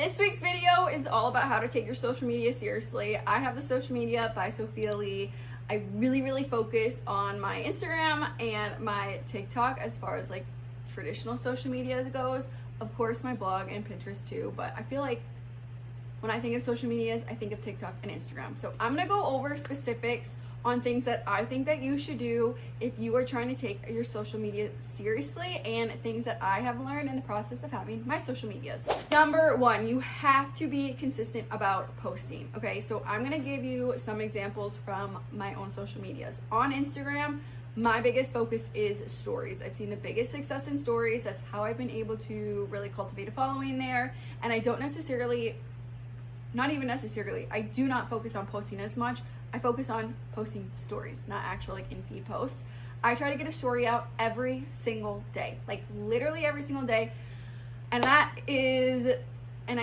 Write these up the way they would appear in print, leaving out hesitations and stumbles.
This week's video is all about how to take your social media seriously. I have the Social Media by Sophia Lee. I really focus on my Instagram and my TikTok as far as like traditional social media goes. Of course, my blog and Pinterest too, but I feel like when I think of social medias, I think of TikTok and Instagram. So I'm gonna go over specifics on things that I think that you should do if you are trying to take your social media seriously, and things that I have learned in the process of having my social medias. Number one, you have to be consistent about posting. Okay, so I'm gonna give you some examples from my own social medias. On Instagram, my biggest focus is stories. I've seen the biggest success in stories. That's how I've been able to really cultivate a following there. And I don't necessarily, not even necessarily, I do not focus on posting as much. I focus on posting stories, not actual like in-feed posts. I try to get a story out every single day, like literally every single day. And I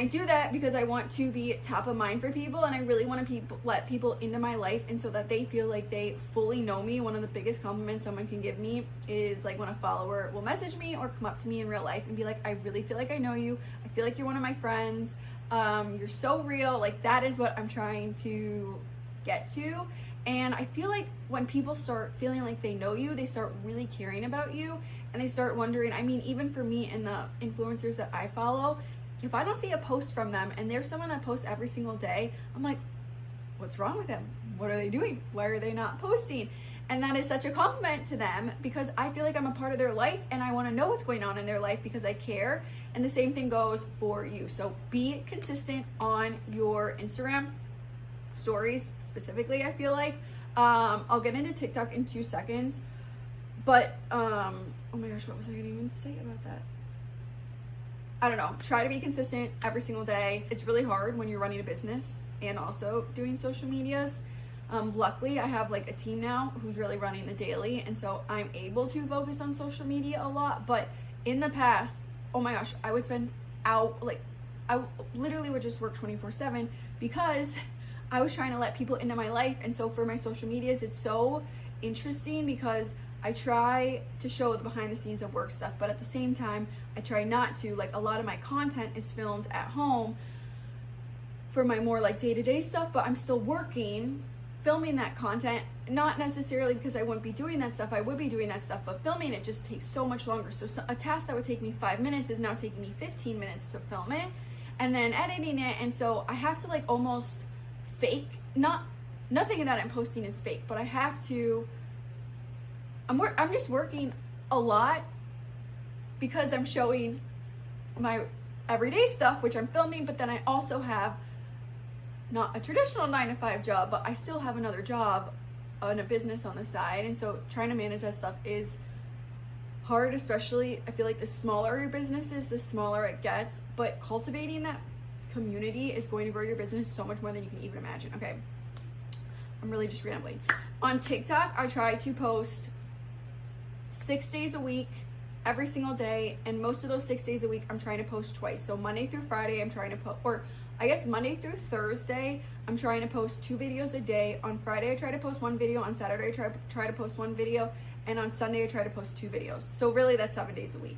do that because I want to be top of mind for people, and I really want to let people into my life, and so that they feel like they fully know me. One of the biggest compliments someone can give me is like when a follower will message me or come up to me in real life and be like, I really feel like I know you. I feel like you're one of my friends. You're so real. Like, that is what I'm trying to get to. And I feel like when people start feeling like they know you, they start really caring about you, and they start wondering, I mean, even for me and the influencers that I follow, if I don't see a post from them and there's someone that posts every single day, I'm like, what's wrong with them? What are they doing? Why are they not posting? And that is such a compliment to them, because I feel like I'm a part of their life and I want to know what's going on in their life because I care. And the same thing goes for you. So be consistent on your Instagram stories specifically. I feel like I'll get into TikTok in 2 seconds, but oh my gosh, what was I gonna even say about that? I don't know. Try to be consistent every single day. It's really hard when you're running a business and also doing social medias. Luckily, I have like a team now who's really running the daily, and so I'm able to focus on social media a lot. But in the past, oh my gosh, I would spend out, like, I literally would just work 24/7 because I was trying to let people into my life. And so for my social medias, it's so interesting because I try to show the behind the scenes of work stuff, but at the same time, I try not to. Like, a lot of my content is filmed at home for my more like day-to-day stuff, but I'm still working, filming that content, not necessarily because I wouldn't be doing that stuff. I would be doing that stuff, but filming it just takes so much longer. So a task that would take me 5 minutes is now taking me 15 minutes to film it, and then editing it. And so I have to like almost fake, nothing that I'm posting is fake, but I have to, I'm just working a lot because I'm showing my everyday stuff, which I'm filming, but then I also have not a traditional 9-to-5 job, but I still have another job and a business on the side. And so trying to manage that stuff is hard, especially I feel like the smaller your business is, the smaller it gets, but cultivating that community is going to grow your business so much more than you can even imagine. Okay, I'm really just rambling. On TikTok, I try to post 6 days a week, every single day, and most of those 6 days a week I'm trying to post twice. So Monday through Friday I'm trying to post, or I guess Monday through Thursday I'm trying to post 2 videos a day. On Friday I try to post 1 video, on Saturday I try to post 1 video, and on Sunday I try to post 2 videos. So really that's 7 days a week.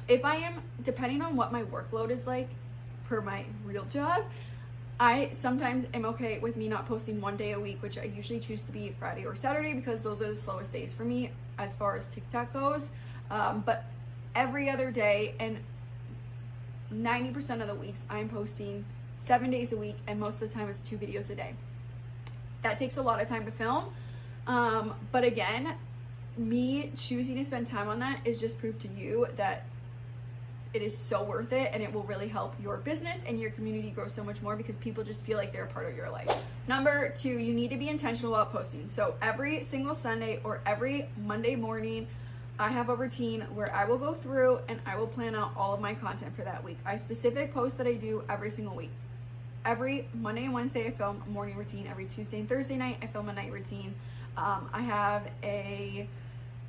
If I am, depending on what my workload is like for my real job, I sometimes am okay with me not posting 1 day a week, which I usually choose to be Friday or Saturday because those are the slowest days for me as far as TikTok goes. But every other day, and 90% of the weeks I'm posting 7 days a week, and most of the time it's 2 videos a day. That takes a lot of time to film. But again, me choosing to spend time on that is just proof to you that it is so worth it, and it will really help your business and your community grow so much more because people just feel like they're a part of your life. Number 2, you need to be intentional about posting. So every single Sunday or every Monday morning, I have a routine where I will go through and I will plan out all of my content for that week. I specific posts that I do every single week. Every Monday and Wednesday, I film a morning routine. Every Tuesday and Thursday night, I film a night routine. I have a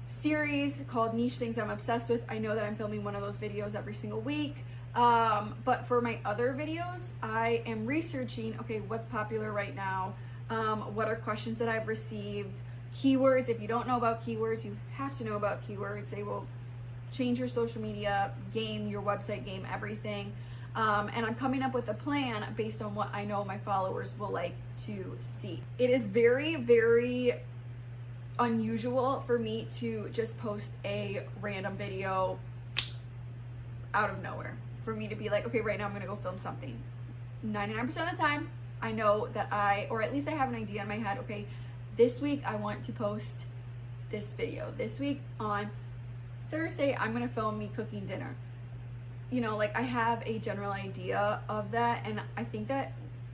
series called Niche Things I'm Obsessed With. I know that I'm filming one of those videos every single week. But for my other videos, I am researching, okay, what's popular right now? What are questions that I've received? Keywords. If you don't know about keywords, you have to know about keywords. They will change your social media game, your website game, everything. And I'm coming up with a plan based on what I know my followers will like to see. It is very, very unusual for me to just post a random video out of nowhere. For me to be like, okay, right now I'm gonna go film something. 99% of the time, I know that or at least I have an idea in my head, okay, this week I want to post this video. This week on Thursday, I'm gonna film me cooking dinner. You know, like I have a general idea of that, and I think that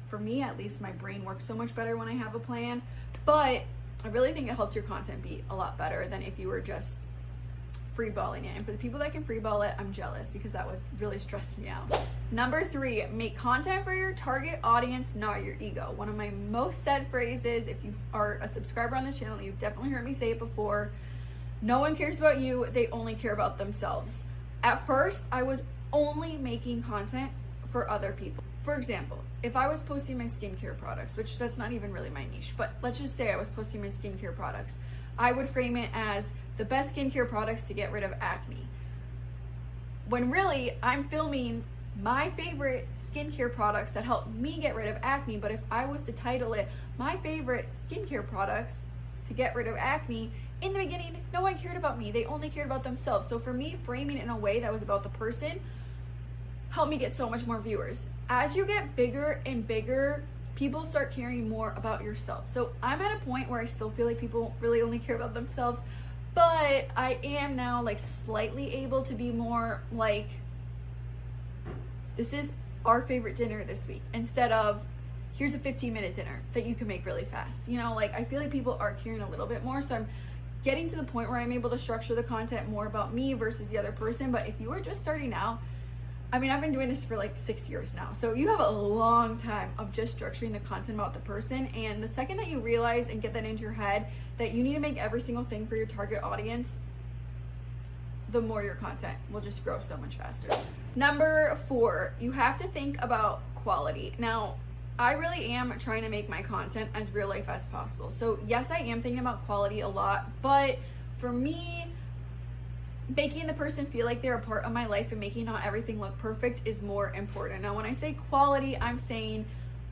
for me, at least, my brain works so much better when I have a plan. But I really think it helps your content be a lot better than if you were just freeballing it. And for the people that can freeball it, I'm jealous, because that would really stress me out. Number 3, make content for your target audience, not your ego. One of my most said phrases, if you are a subscriber on this channel, you've definitely heard me say it before. No one cares about you, they only care about themselves. At first, I was only making content for other people. For example, if I was posting my skincare products, which that's not even really my niche, but let's just say I was posting my skincare products, I would frame it as the best skincare products to get rid of acne. When really, I'm filming my favorite skincare products that help me get rid of acne. But if I was to title it, my favorite skincare products to get rid of acne, in the beginning, no one cared about me. They only cared about themselves. So for me, framing it in a way that was about the person helped me get so much more viewers. As you get bigger and bigger, people start caring more about yourself. So I'm at a point where I still feel like people really only care about themselves, but I am now like slightly able to be more like, this is our favorite dinner this week, instead of here's a 15-minute dinner that you can make really fast. You know, like I feel like people are caring a little bit more. So I'm getting to the point where I'm able to structure the content more about me versus the other person. But if you are just starting out, I mean, I've been doing this for like 6 years now. So you have a long time of just structuring the content about the person. And the second that you realize and get that into your head that you need to make every single thing for your target audience, the more your content will just grow so much faster. Number 4, you have to think about quality. Now, I really am trying to make my content as real life as possible. So yes, I am thinking about quality a lot, but for me, making the person feel like they're a part of my life and making not everything look perfect is more important. Now, when I say quality, I'm saying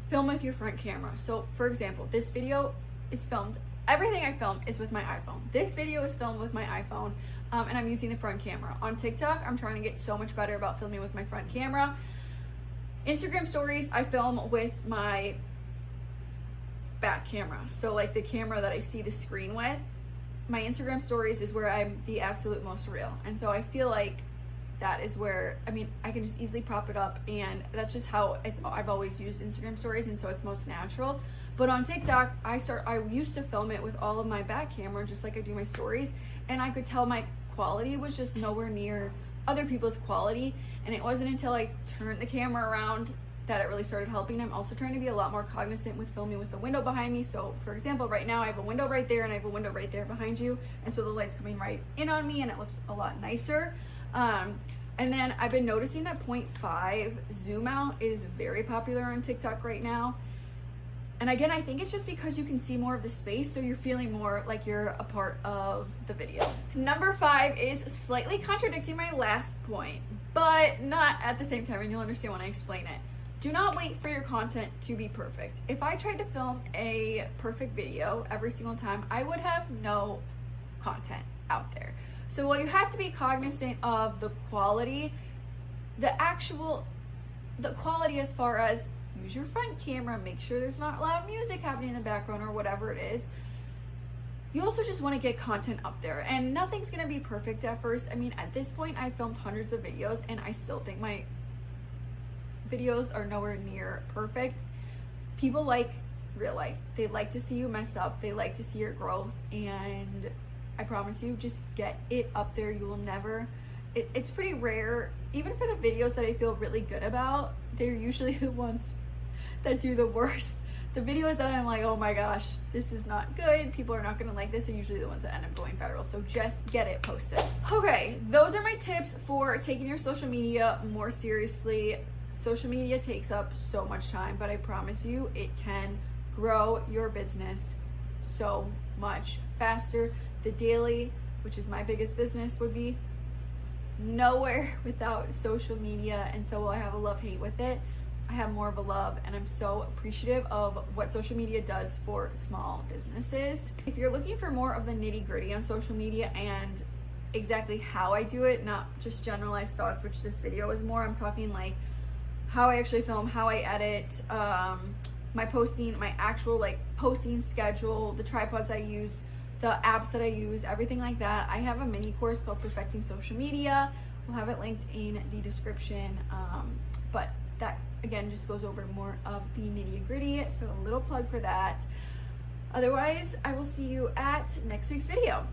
film with your front camera. So for example, this video is filmed, everything I film is with my iPhone. This video is filmed with my iPhone, and I'm using the front camera. On TikTok, I'm trying to get so much better about filming with my front camera. Instagram stories, I film with my back camera. So like the camera that I see the screen with. My Instagram stories is where I'm the absolute most real. And so I feel like that is where, I mean, I can just easily prop it up, and that's just how I've always used Instagram stories, and so it's most natural. But on TikTok, I used to film it with all of my back camera, just like I do my stories, and I could tell my quality was just nowhere near other people's quality. And it wasn't until I turned the camera around that it really started helping. I'm also trying to be a lot more cognizant with filming with the window behind me. So for example, right now I have a window right there and I have a window right there behind you. And so the light's coming right in on me and it looks a lot nicer. And then I've been noticing that 0.5 zoom out is very popular on TikTok right now. And again, I think it's just because you can see more of the space, so you're feeling more like you're a part of the video. Number 5 is slightly contradicting my last point, but not at the same time, and you'll understand when I explain it. Do not wait for your content to be perfect. If I tried to film a perfect video every single time, I would have no content out there. So while you have to be cognizant of the quality, the quality as far as use your front camera, make sure there's not loud music happening in the background or whatever it is. You also just want to get content up there, and nothing's going to be perfect at first. I mean, at this point, I filmed hundreds of videos and I still think my videos are nowhere near perfect. People like real life. They like to see you mess up. They like to see your growth, and I promise you, just get it up there. You will never, it's pretty rare, even for the videos that I feel really good about, they're usually the ones that do the worst. The videos that I'm like, oh my gosh, this is not good, people are not gonna like this, are usually the ones that end up going viral. So just get it posted. Okay, those are my tips for taking your social media more seriously. Social media takes up so much time, but I promise you it can grow your business so much faster. The daily, which is my biggest business, would be nowhere without social media, and so while I have a love-hate with it, I have more of a love, and I'm so appreciative of what social media does for small businesses. If you're looking for more of the nitty-gritty on social media and exactly how I do it, not just generalized thoughts, which this video is more, I'm talking like how I actually film, how I edit, my posting, my actual like posting schedule, the tripods I use, the apps that I use, everything like that. I have a mini course called Perfecting Social Media. We'll have it linked in the description, but that again just goes over more of the nitty-gritty, so a little plug for that. Otherwise, I will see you at next week's video.